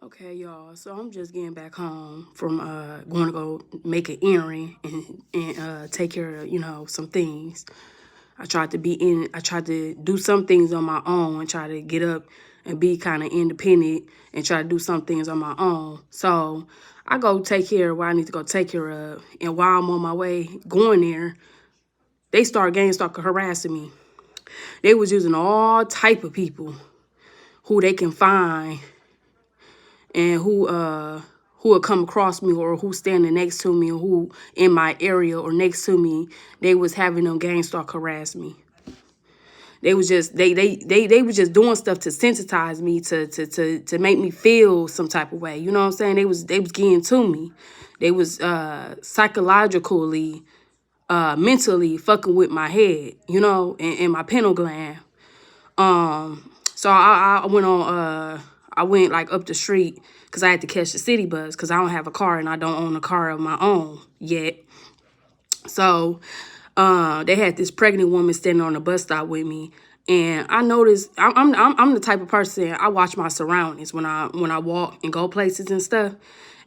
Okay, y'all. So I'm just getting back home from going to go make an errand and take care of some things. I tried to do some things on my own and try to get up and be kind of independent and try to do some things on my own. So I go take care of what I need to go take care of. And while I'm on my way going there, they start Gangstalker harassing me. They was using all type of people who they can find and who would come across me or who standing next to me or who in my area or next to me. They was having them Gangstalk harass me. They was just they was just doing stuff to sensitize me to make me feel some type of way. You know what I'm saying? They was getting to me. They was psychologically, mentally fucking with my head, and my pineal gland. So I went on I went like up the street because I had to catch the city bus because I don't have a car and I don't own a car of my own yet. So they had this pregnant woman standing on the bus stop with me, and I noticed I'm the type of person, I watch my surroundings when I walk and go places and stuff,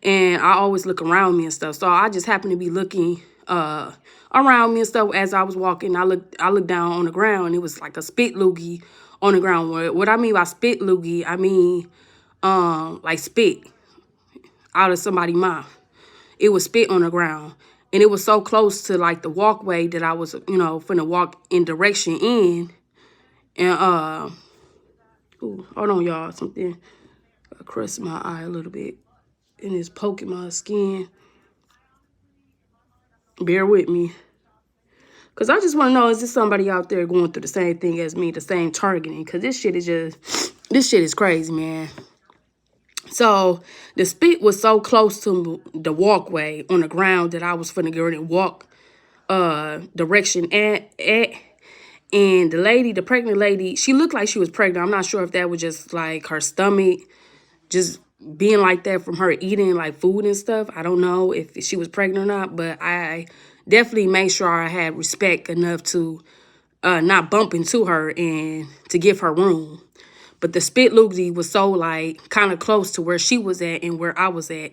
and I always look around me and stuff. So I just happened to be looking around me and stuff as I was walking. I looked down on the ground, and it was like a spit loogie on the ground. What I mean by spit loogie, I mean like spit out of somebody's mouth. It was spit on the ground. And it was so close to like the walkway that I was, finna walk in direction in. And ooh, hold on, y'all. Something crushed my eye a little bit. And it's poking my skin. Bear with me. Cause I just wanna know, is there somebody out there going through the same thing as me, the same targeting? Cause this shit is crazy, man. So the spit was so close to the walkway on the ground that I was finna get ready to walk direction at. And the pregnant lady, she looked like she was pregnant. I'm not sure if that was just like her stomach just being like that from her eating like food and stuff. I don't know if she was pregnant or not, but I definitely made sure I had respect enough to not bump into her and to give her room. But the spit loogie was so like kind of close to where she was at and where I was at.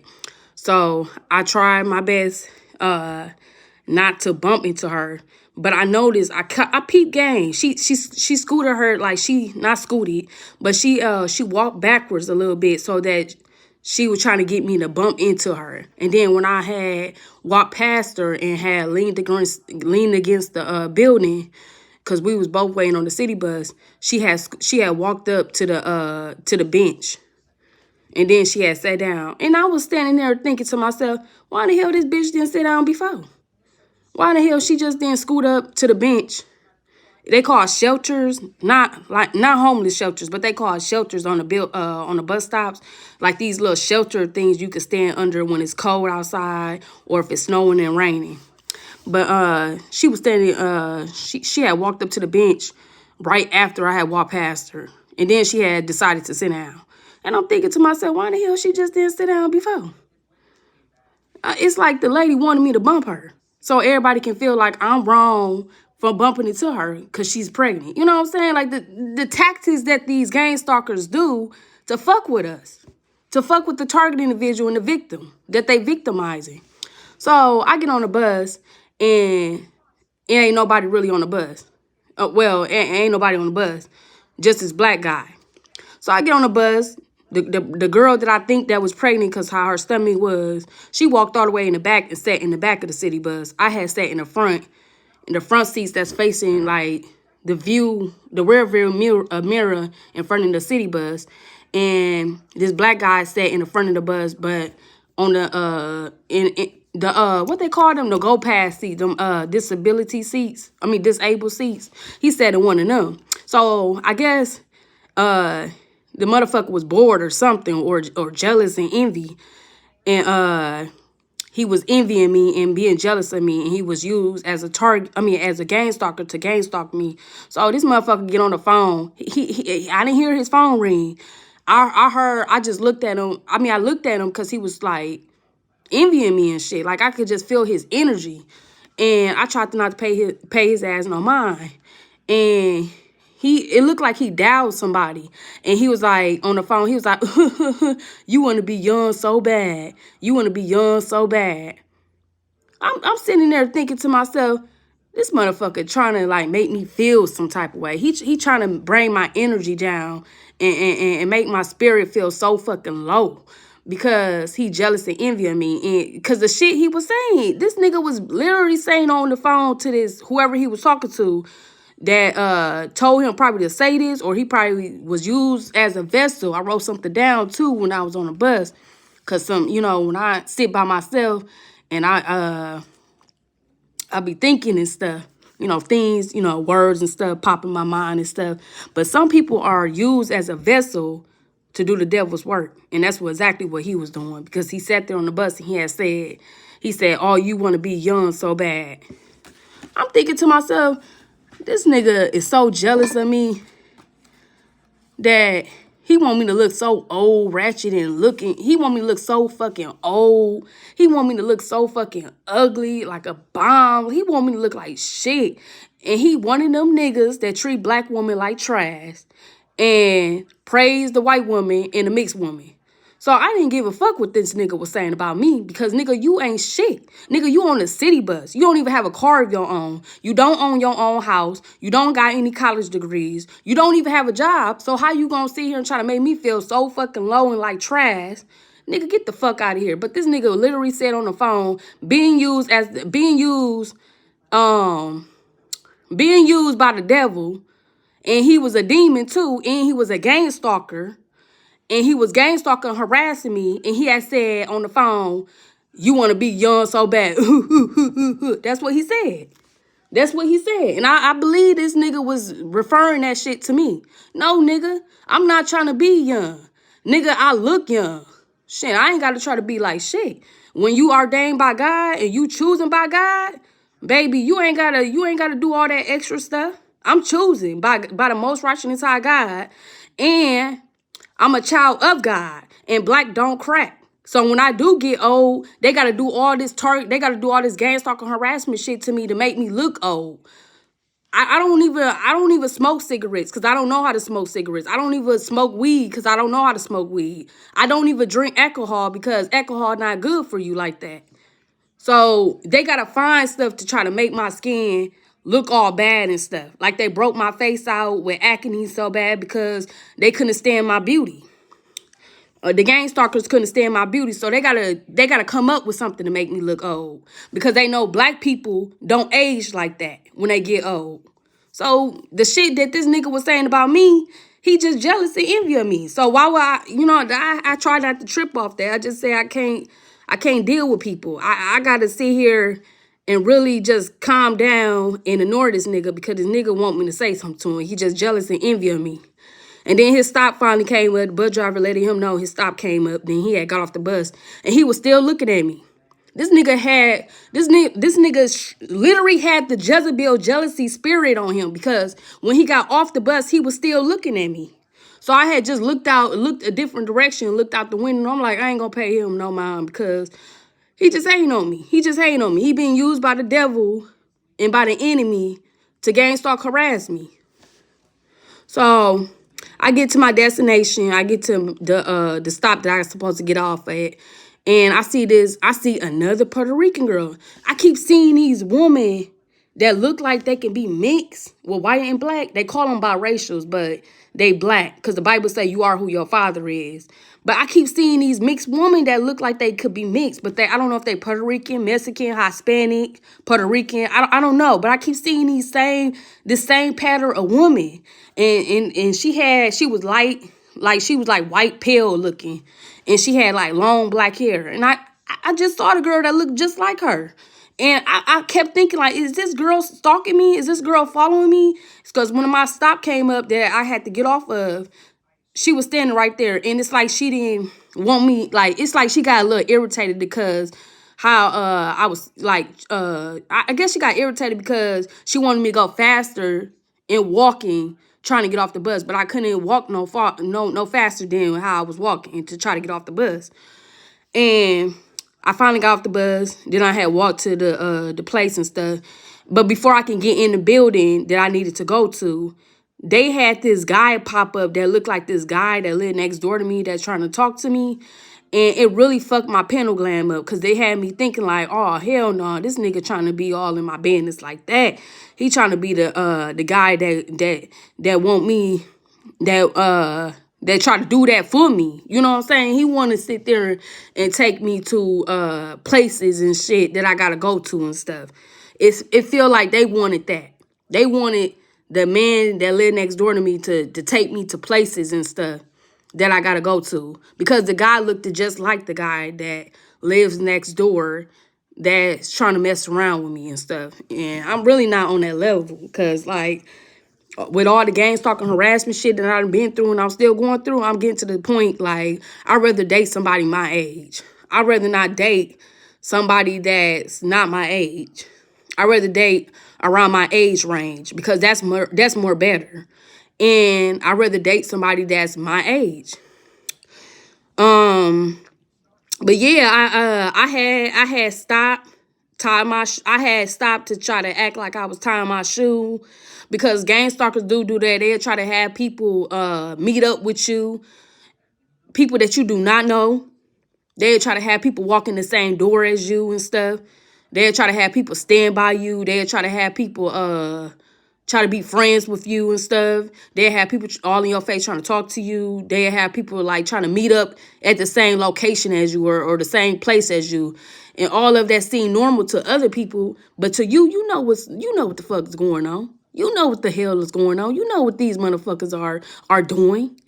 So I tried my best not to bump into her. But I noticed I peeped game. She scooted her, like she not scooted, but she walked backwards a little bit so that she was trying to get me to bump into her. And then when I had walked past her and had leaned against the building, because we was both waiting on the city bus, she had walked up to the bench. And then she had sat down. And I was standing there thinking to myself, why the hell this bitch didn't sit down before? Why the hell she just didn't scoot up to the bench? They call shelters, not homeless shelters, but they call shelters on the bus stops, like these little shelter things you can stand under when it's cold outside or if it's snowing and raining. But she was standing. She had walked up to the bench right after I had walked past her, and then she had decided to sit down. And I'm thinking to myself, why the hell she just didn't sit down before? It's like the lady wanted me to bump her, so everybody can feel like I'm wrong for bumping into her because she's pregnant. You know what I'm saying? Like the tactics that these gang stalkers do to fuck with us, to fuck with the target individual and the victim that they victimizing. So I get on the bus and it ain't nobody really on the bus. Well, it ain't nobody on the bus, just this black guy. So I get on the bus. The girl that I think that was pregnant because how her stomach was, she walked all the way in the back and sat in the back of the city bus. I had sat in the front seats that's facing like the rear view mirror in front of the city bus. And this black guy sat in the front of the bus, but on the what they call them, the go pass seats, them disabled seats. He sat in one of them. So I guess the motherfucker was bored or something, or jealous and envy, and he was envying me and being jealous of me, and he was used as a target. I mean, as a gang stalker to gang stalk me. So this motherfucker get on the phone. I didn't hear his phone ring. I just looked at him. I mean, I looked at him because he was like envying me and shit. Like I could just feel his energy, and I tried to not to pay his ass no mind. And it looked like he dialed somebody. And he was like, on the phone, he was like, you want to be young so bad. You want to be young so bad. I'm sitting there thinking to myself, this motherfucker trying to like make me feel some type of way. He trying to bring my energy down and make my spirit feel so fucking low because he jealous and envying me. And because the shit he was saying, this nigga was literally saying on the phone to this whoever he was talking to that told him probably to say this, or he probably was used as a vessel. I wrote something down too when I was on the bus, cause when I sit by myself and I be thinking and stuff, things, words and stuff pop in my mind and stuff. But some people are used as a vessel to do the devil's work. And that's exactly what he was doing, because he sat there on the bus and he said, oh, you want to be young so bad. I'm thinking to myself, this nigga is so jealous of me that he want me to look so old, ratchet, and looking. He want me to look so fucking old. He want me to look so fucking ugly, like a bomb. He want me to look like shit. And he one of them niggas that treat black women like trash and praise the white woman and the mixed woman. So I didn't give a fuck what this nigga was saying about me, because nigga, you ain't shit. Nigga, you on a city bus. You don't even have a car of your own. You don't own your own house. You don't got any college degrees. You don't even have a job. So how you gonna sit here and try to make me feel so fucking low and like trash? Nigga, get the fuck out of here. But this nigga literally said on the phone, being used by the devil, and he was a demon too, and he was a gang stalker. And he was gang stalking, harassing me. And he had said on the phone, you want to be young so bad. That's what he said. That's what he said. And I believe this nigga was referring that shit to me. No, nigga, I'm not trying to be young. Nigga, I look young. Shit, I ain't got to try to be like shit. When you ordained by God and you choosing by God, baby, you ain't gotta do all that extra stuff. I'm choosing by the most righteous and high God. And I'm a child of God, and black don't crack. So when I do get old, they gotta do all this gang stalking harassment shit to me to make me look old. I don't even smoke cigarettes because I don't know how to smoke cigarettes. I don't even smoke weed because I don't know how to smoke weed. I don't even drink alcohol because alcohol not good for you like that. So they gotta find stuff to try to make my skin look all bad and stuff. Like they broke my face out with acne so bad because they couldn't stand my beauty. The Gangstalkers couldn't stand my beauty, so they gotta come up with something to make me look old, because they know black people don't age like that when they get old. So the shit that this nigga was saying about me, he just jealous and envy of me. So why would I try not to trip off that. I just say I can't deal with people. I gotta sit here and really just calm down and ignore this nigga, because this nigga want me to say something to him. He just jealous and envy of me. And then his stop finally came up. The bus driver letting him know his stop came up. Then he had got off the bus and he was still looking at me. This nigga literally had the Jezebel jealousy spirit on him, because when he got off the bus, he was still looking at me. So I had just looked a different direction, looked out the window. I'm like, I ain't gonna pay him no mind, because he just hating on me. He being used by the devil and by the enemy to gang stalk harass me. So I get to my destination. I get to the stop that I was supposed to get off at. And I see another Puerto Rican girl. I keep seeing these women that look like they can be mixed with white and black. They call them biracials, but they black, because the Bible say you are who your father is. But I keep seeing these mixed women that look like they could be mixed, but I don't know if they Puerto Rican, Mexican, Hispanic, Puerto Rican. I don't know, but I keep seeing this same pattern of woman. And she was light, like she was like white pale looking, and she had like long black hair. And I just saw the girl that looked just like her. And I kept thinking, like, is this girl stalking me? Is this girl following me? It's because when my stop came up that I had to get off of, she was standing right there. And it's like she didn't want me, like, it's like she got a little irritated because how I was like, I guess she got irritated because she wanted me to go faster in walking, trying to get off the bus. But I couldn't walk no faster than how I was walking to try to get off the bus. And I finally got off the bus. Then I had walked to the place and stuff. But before I can get in the building that I needed to go to, they had this guy pop up that looked like this guy that lived next door to me that's trying to talk to me. And it really fucked my pineal gland up because they had me thinking like, oh, hell no, this nigga trying to be all in my business like that. He trying to be the guy that want me, that try to do that for me. You know what I'm saying? He want to sit there and take me to places and shit that I gotta go to and stuff. It feel like they wanted that. They wanted the man that lived next door to me to take me to places and stuff that I gotta go to. Because the guy looked just like the guy that lives next door that's trying to mess around with me and stuff. And I'm really not on that level because, like, with all the gang stalking harassment shit that I've been through and I'm still going through, I'm getting to the point, like, I'd rather date somebody my age. I'd rather not date somebody that's not my age. I'd rather date around my age range because that's more better. And I'd rather date somebody that's my age. But yeah, I had stopped, I had stopped to try to act like I was tying my shoe because gang stalkers do that. They'll try to have people meet up with you, people that you do not know. They'll try to have people walk in the same door as you and stuff. They'll try to have people stand by you. They'll try to have people try to be friends with you and stuff. They'll have people all in your face trying to talk to you. They'll have people like trying to meet up at the same location as you or the same place as you. And all of that seem normal to other people, but to you, you know what the fuck is going on. You know what the hell is going on. You know what these motherfuckers are doing.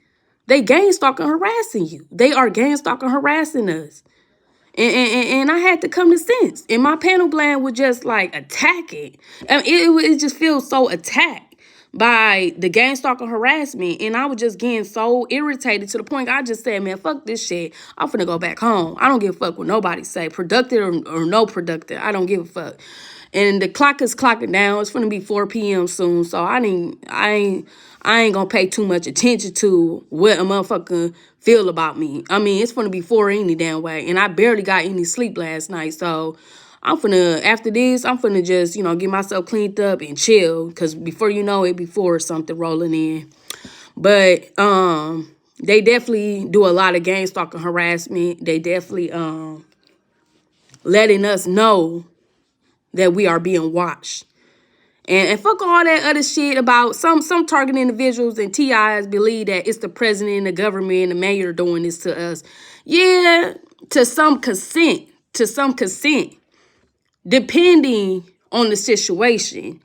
They gang stalking, harassing you. They are gang stalking, harassing us. And I had to come to sense. And my pineal gland would just like attack it. I mean, it just feels so attacked by the gang stalking harassment. And I was just getting so irritated to the point I just said, man, fuck this shit. I'm finna go back home. I don't give a fuck what nobody say. Productive or no productive. I don't give a fuck. And the clock is clocking down. It's gonna be 4 p.m. soon. So I ain't gonna pay too much attention to what a motherfucker feel about me. I mean, it's gonna be 4 any damn way. And I barely got any sleep last night. So after this, I'm finna just, get myself cleaned up and chill. Cause before you know it, before something rolling in. But they definitely do a lot of gang stalking harassment. They definitely letting us know that we are being watched. And fuck all that other shit about some targeted individuals and TIs believe that it's the president and the government and the mayor doing this to us. Yeah, to some consent, depending on the situation.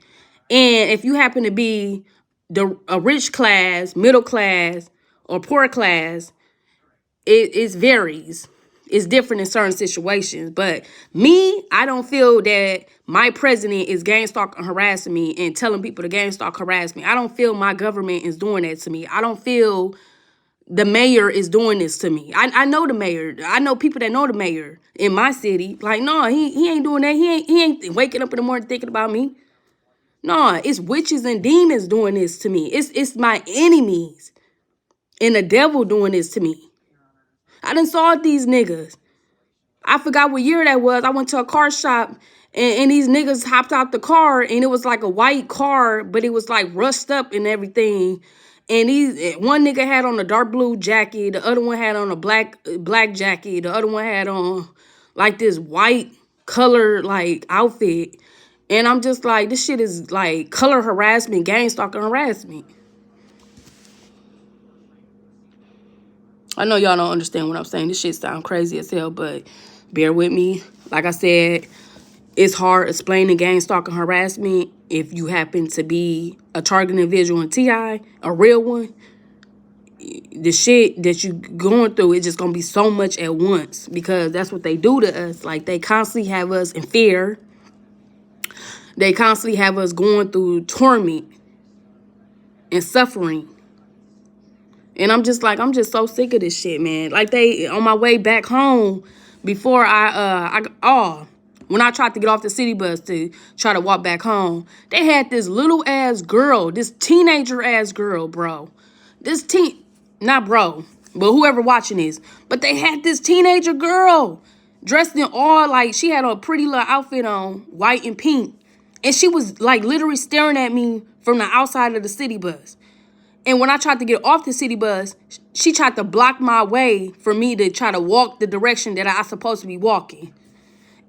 And if you happen to be a rich class, middle class, or poor class, it varies. It's different in certain situations. But me, I don't feel that my president is gang stalking, harassing me and telling people to gang stalk, harass me. I don't feel my government is doing that to me. I don't feel the mayor is doing this to me. I know the mayor. I know people that know the mayor in my city. Like, no, he ain't doing that. He ain't waking up in the morning thinking about me. No, it's witches and demons doing this to me. It's my enemies and the devil doing this to me. I done saw these niggas. I forgot what year that was. I went to a car shop and these niggas hopped out the car and it was like a white car, but it was like rushed up and everything. And one nigga had on a dark blue jacket, the other one had on a black jacket, the other one had on like this white color like outfit. And I'm just like, this shit is like color harassment, gang stalking harassment. I know y'all don't understand what I'm saying. This shit sound crazy as hell, but bear with me. Like I said, it's hard explaining gang stalking harassment if you happen to be a target individual in TI, a real one. The shit that you going through is just gonna be so much at once because that's what they do to us. Like, they constantly have us in fear. They constantly have us going through torment and suffering. And I'm just so sick of this shit, man. Like, on my way back home, before when I tried to get off the city bus to try to walk back home, they had this little ass girl, this teenager ass girl, bro. Not bro, but whoever watching this. But they had this teenager girl dressed in all, like, she had a pretty little outfit on, white and pink. And she was, like, literally staring at me from the outside of the city bus. And when I tried to get off the city bus, she tried to block my way for me to try to walk the direction that I supposed to be walking.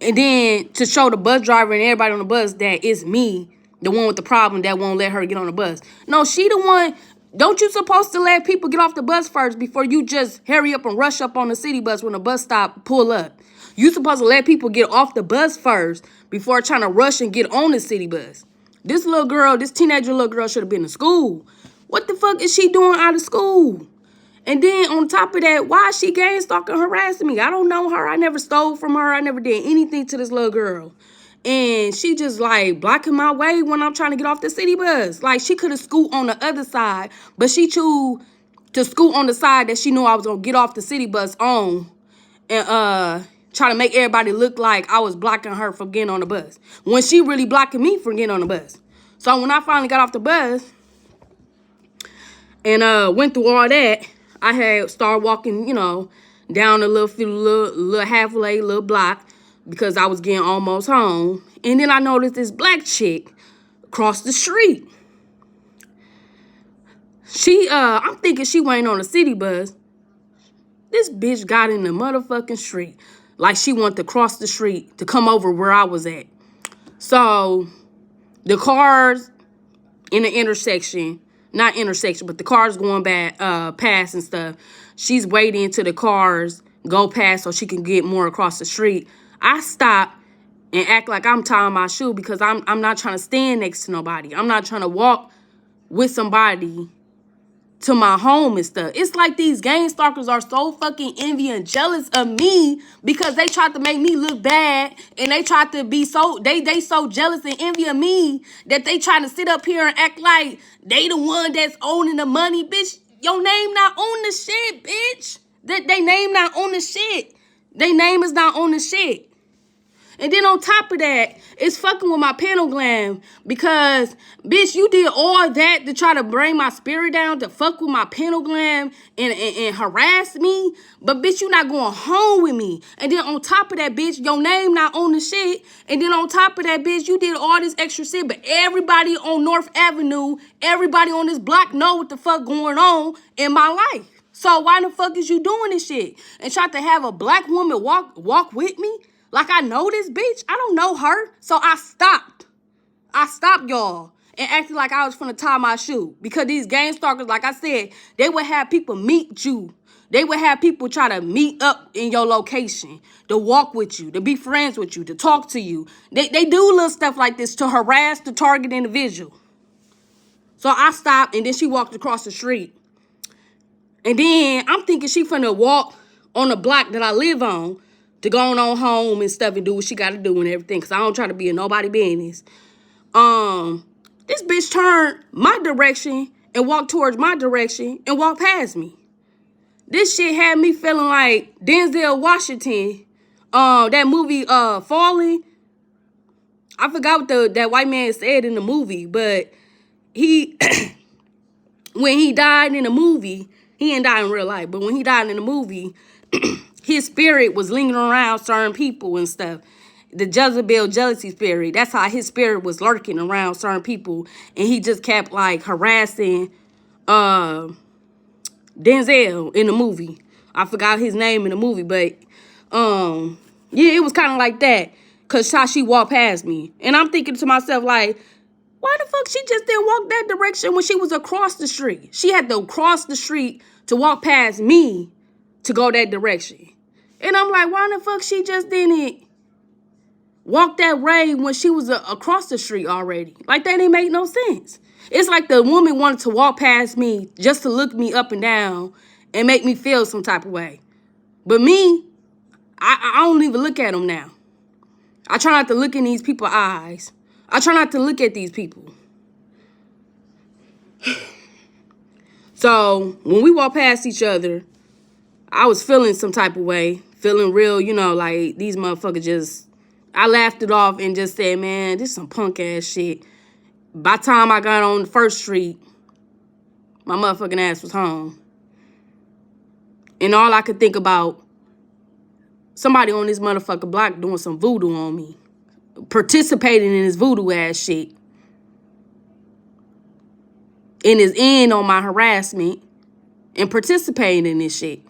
And then to show the bus driver and everybody on the bus that it's me, the one with the problem that won't let her get on the bus. No, she the one. Don't you supposed to let people get off the bus first before you just hurry up and rush up on the city bus when the bus stop pull up? You supposed to let people get off the bus first before trying to rush and get on the city bus. This little girl, this teenager little girl should have been in school. What the fuck is she doing out of school? And then on top of that, why is she gang stalking, harassing me? I don't know her. I never stole from her. I never did anything to this little girl. And she just like blocking my way when I'm trying to get off the city bus. Like she could have scoot on the other side, but she chose to scoot on the side that she knew I was gonna get off the city bus on and try to make everybody look like I was blocking her from getting on the bus. When she really blocking me from getting on the bus. So when I finally got off the bus and went through all that, I had started walking, down a little halfway, little block because I was getting almost home. And then I noticed this black chick across the street. I'm thinking she went on a city bus. This bitch got in the motherfucking street like she wanted to cross the street to come over where I was at. So the cars in the intersection, not intersection, but the cars going back, past and stuff. She's waiting till the cars go past so she can get more across the street. I stop and act like I'm tying my shoe because I'm not trying to stand next to nobody. I'm not trying to walk with somebody to my home and stuff. It's like these gang stalkers are so fucking envy and jealous of me because they tried to make me look bad and they tried to be so, they so jealous and envy of me that they trying to sit up here and act like they the one that's owning the money. Bitch, your name not on the shit, bitch. They name not on the shit. They name is not on the shit. And then on top of that, it's fucking with my pineal gland because, bitch, you did all that to try to bring my spirit down, to fuck with my pineal gland and harass me. But, bitch, you not going home with me. And then on top of that, bitch, your name not on the shit. And then on top of that, bitch, you did all this extra shit. But everybody on North Avenue, everybody on this block know what the fuck going on in my life. So why the fuck is you doing this shit? And try to have a black woman walk with me? Like I know this bitch. I don't know her. So I stopped. Y'all. And acted like I was finna tie my shoe. Because these gang stalkers, like I said, they would have people meet you. They would have people try to meet up in your location. To walk with you. To be friends with you. To talk to you. They do little stuff like this to harass the target individual. So I stopped and then she walked across the street. And then I'm thinking she finna walk on the block that I live on to go on home and stuff and do what she got to do and everything. Because I don't try to be in nobody business. This bitch turned my direction and walked towards my direction and walked past me. This shit had me feeling like Denzel Washington. That movie, Falling. I forgot what that white man said in the movie. But he, when he died in the movie, he didn't die in real life. But when he died in the movie, his spirit was lingering around certain people and stuff. The Jezebel jealousy spirit. That's how his spirit was lurking around certain people. And he just kept like harassing Denzel in the movie. I forgot his name in the movie. But yeah, it was kind of like that. Because how she walked past me. And I'm thinking to myself like, why the fuck she just didn't walk that direction when she was across the street? She had to cross the street to walk past me to go that direction. And I'm like, why the fuck she just didn't walk that way when she was across the street already? Like, that didn't make no sense. It's like the woman wanted to walk past me just to look me up and down and make me feel some type of way. But me, I don't even look at them now. I try not to look in these people's eyes. I try not to look at these people. So, when we walked past each other, I was feeling some type of way. Feeling real, like these motherfuckers just... I laughed it off and just said, man, this is some punk ass shit. By the time I got on the first street, my motherfucking ass was home. And all I could think about, somebody on this motherfucking block doing some voodoo on me. Participating in this voodoo ass shit. and is in on my harassment and participating in this shit.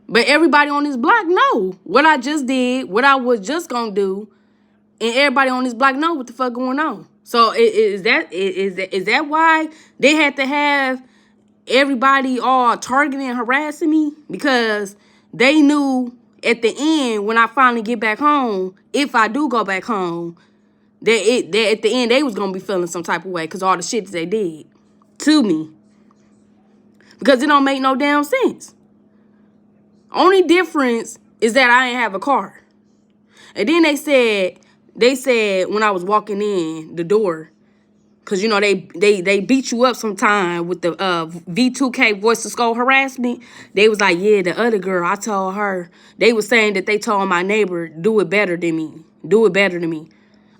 But everybody on this block know what I just did, what I was just gonna do, and everybody on this block know what the fuck going on. So is that why they had to have everybody all targeting and harassing me? Because they knew at the end, when I finally get back home, if I do go back home, that at the end they was gonna be feeling some type of way because all the shit that they did to me. Because it don't make no damn sense. Only difference is that I ain't have a car. And then they said when I was walking in the door, because, you know, they beat you up sometime with the V2K voice to skull harassment. They was like, yeah, the other girl, I told her. They was saying that they told my neighbor, do it better than me. Do it better than me.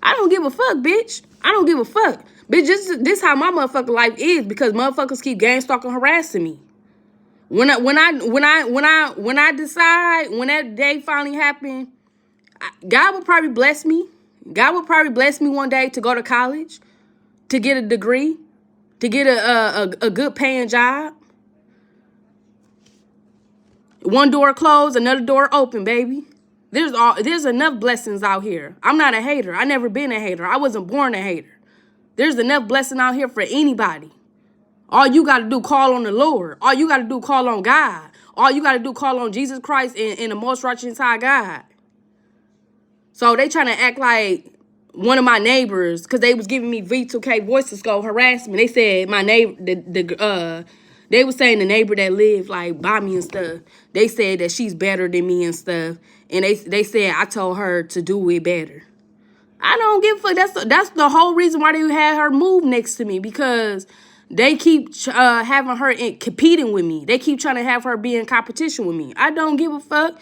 I don't give a fuck, bitch. I don't give a fuck. Bitch, this how my motherfucking life is because motherfuckers keep gangstalking harassing me. When I decide, when that day finally happened, God will probably bless me. God will probably bless me one day to go to college, to get a degree, to get a good paying job. One door closed, another door open, baby. There's enough blessings out here. I'm not a hater. I never been a hater. I wasn't born a hater. There's enough blessing out here for anybody. All you got to do, call on the Lord. All you got to do, call on God. All you got to do, call on Jesus Christ and the most righteous high God. So they trying to act like one of my neighbors, because they was giving me V2K voice to skull harassment. They said my neighbor, they was saying the neighbor that lived like by me and stuff. They said that she's better than me and stuff. And they said I told her to do it better. I don't give a fuck. That's the whole reason why they had her move next to me, because they keep having her competing with me. They keep trying to have her be in competition with me. I don't give a fuck.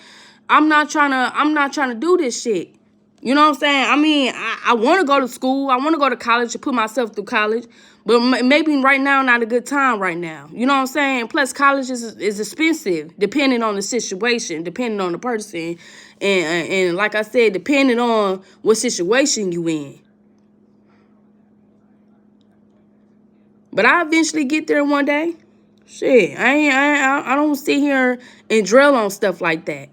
I'm not trying to do this shit. You know what I'm saying? I mean, I want to go to school. I want to go to college to put myself through college. But maybe right now, not a good time right now. You know what I'm saying? Plus, college is expensive, depending on the situation, depending on the person. And like I said, depending on what situation you in. But I eventually get there one day. Shit, I don't sit here and drill on stuff like that.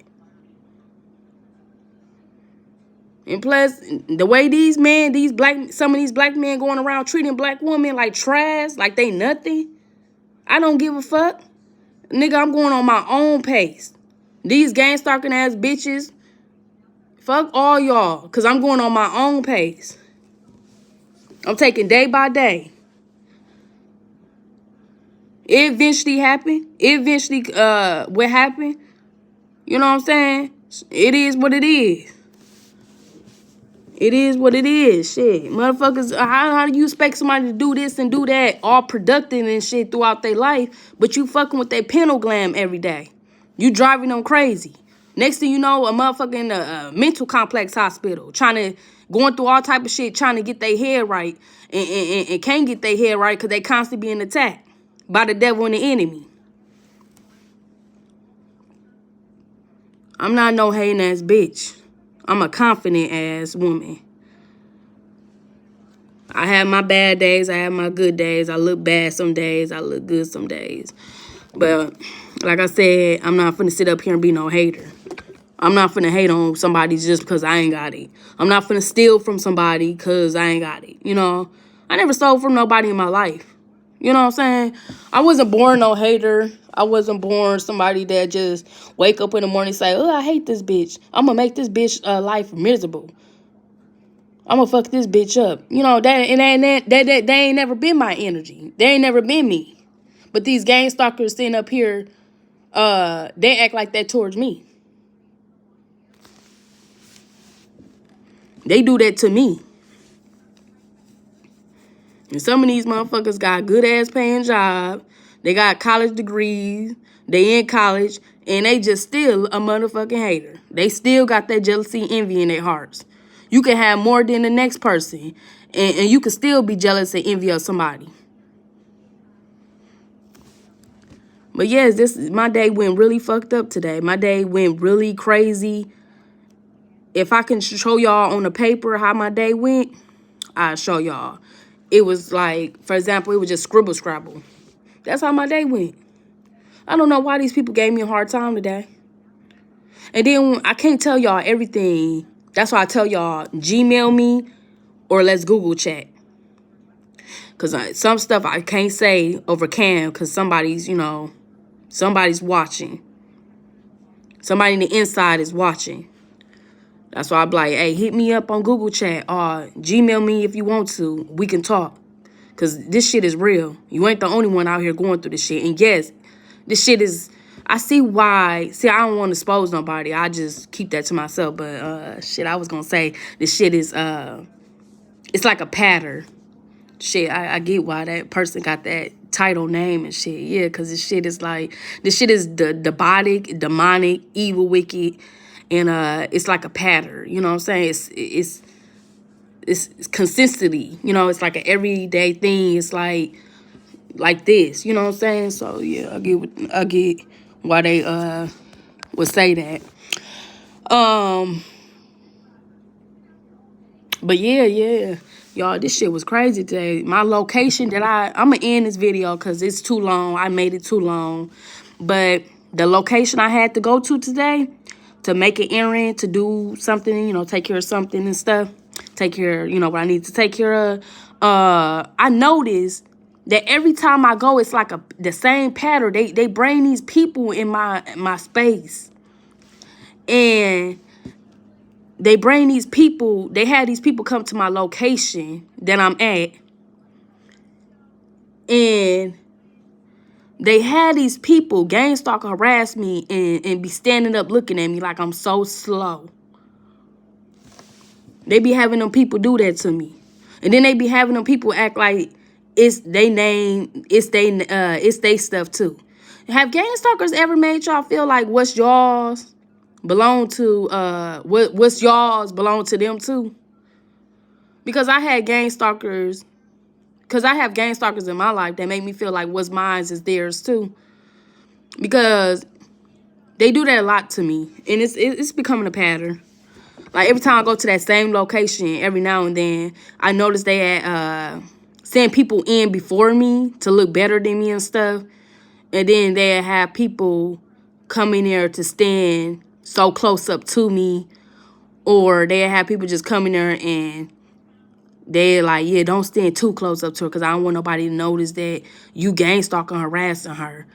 And plus, the way some of these black men going around treating black women like trash, like they nothing, I don't give a fuck. Nigga, I'm going on my own pace. These gang-stalking ass bitches, fuck all y'all, because I'm going on my own pace. I'm taking day by day. It eventually happened. What happened, you know what I'm saying? It is what it is. It is what it is. Shit. Motherfuckers, how do you expect somebody to do this and do that, all productive and shit throughout their life, but you fucking with their pineal gland every day? You driving them crazy. Next thing you know, a motherfucker in a mental complex hospital, going through all type of shit, trying to get their head right, and can't get their head right because they constantly being attacked by the devil and the enemy. I'm not no hating ass bitch. I'm a confident ass woman. I have my bad days. I have my good days. I look bad some days. I look good some days. But like I said, I'm not finna sit up here and be no hater. I'm not finna hate on somebody just because I ain't got it. I'm not finna steal from somebody because I ain't got it. You know, I never stole from nobody in my life. You know what I'm saying? I wasn't born no hater. I wasn't born somebody that just wake up in the morning and say, oh, I hate this bitch. I'm going to make this bitch life miserable. I'm going to fuck this bitch up. You know, they ain't never been my energy. They ain't never been me. But these gang stalkers sitting up here, they act like that towards me. They do that to me. And some of these motherfuckers got good-ass paying jobs. They got college degrees. They in college. And they just still a motherfucking hater. They still got that jealousy, envy in their hearts. You can have more than the next person. And you can still be jealous and envy of somebody. But yes, my day went really fucked up today. My day went really crazy. If I can show y'all on the paper how my day went, I'll show y'all. it was like, for example, it was just scribble scrabble. That's how my day went. I don't know why these people gave me a hard time today. And then I can't tell y'all everything. That's why I tell y'all, Gmail me or let's Google chat. Because some stuff I can't say over cam because somebody's, somebody's watching. Somebody in the inside is watching. That's why I'm like, hey, hit me up on Google chat or Gmail me if you want to. We can talk. Because this shit is real. You ain't the only one out here going through this shit. And yes, this shit is... I see why... See, I don't want to expose nobody. I just keep that to myself. But, shit, I was going to say, this shit is... It's like a pattern. Shit, I get why that person got that title name and shit. Yeah, because this shit is like... This shit is demonic, evil, wicked. And it's like a pattern. You know what I'm saying? It's consistency, it's like an everyday thing. It's like this, you know what I'm saying? So yeah, I get why they would say that. But yeah, y'all, this shit was crazy today. My location that I'm gonna end this video because it's too long. I made it too long, but the location I had to go to today to make an errand, to do something, take care of something and stuff. Take care, what I need to take care of. I noticed that every time I go, it's like the same pattern. They bring these people in my space. And they bring these people, they had these people come to my location that I'm at. And they had these people, Gangstalker, harass me and be standing up looking at me like I'm so slow. They be having them people do that to me. And then they be having them people act like it's they name, it's they stuff too. Have Gangstalkers ever made y'all feel like what's y'all's belong to what's y'all's belong to them too? Because I have Gangstalkers in my life that make me feel like what's mine is theirs too. Because they do that a lot to me. And it's becoming a pattern. Like, every time I go to that same location, every now and then, I notice they send people in before me to look better than me and stuff. And then they have people come in there to stand so close up to me. Or they have people just come in there and they're like, yeah, don't stand too close up to her because I don't want nobody to notice that you gang stalking, harassing her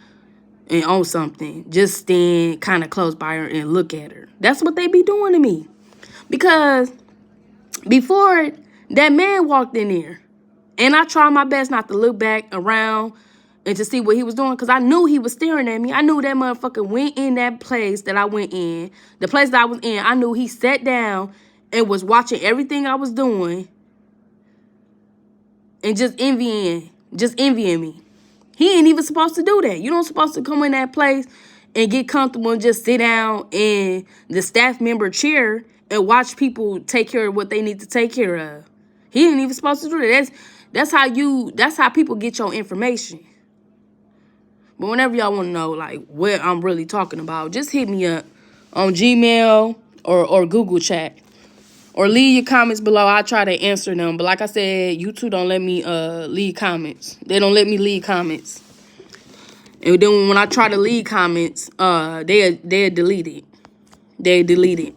and on something. Just stand kind of close by her and look at her. That's what they be doing to me. Because before that man walked in there, and I tried my best not to look back around and to see what he was doing, because I knew he was staring at me. I knew that motherfucker went in that place that I went in. The place that I was in, I knew he sat down and was watching everything I was doing and just envying me. He ain't even supposed to do that. You don't supposed to come in that place and get comfortable and just sit down in the staff member chair and watch people take care of what they need to take care of. He ain't even supposed to do that. That's how people get your information. But whenever y'all want to know like what I'm really talking about, just hit me up on Gmail or Google chat. Or leave your comments below. I try to answer them. But like I said, YouTube don't let me leave comments. They don't let me leave comments. And then when I try to leave comments, they're deleted. They delete it.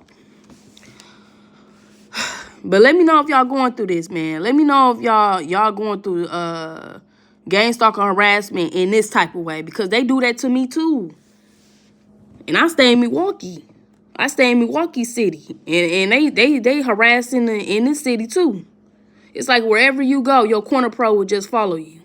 But let me know if y'all going through this, man. Let me know if y'all going through Gangstalker harassment in this type of way. Because they do that to me too. And I stay in Milwaukee. I stay in Milwaukee City. And they harassing in this city too. It's like wherever you go, your corner pro will just follow you.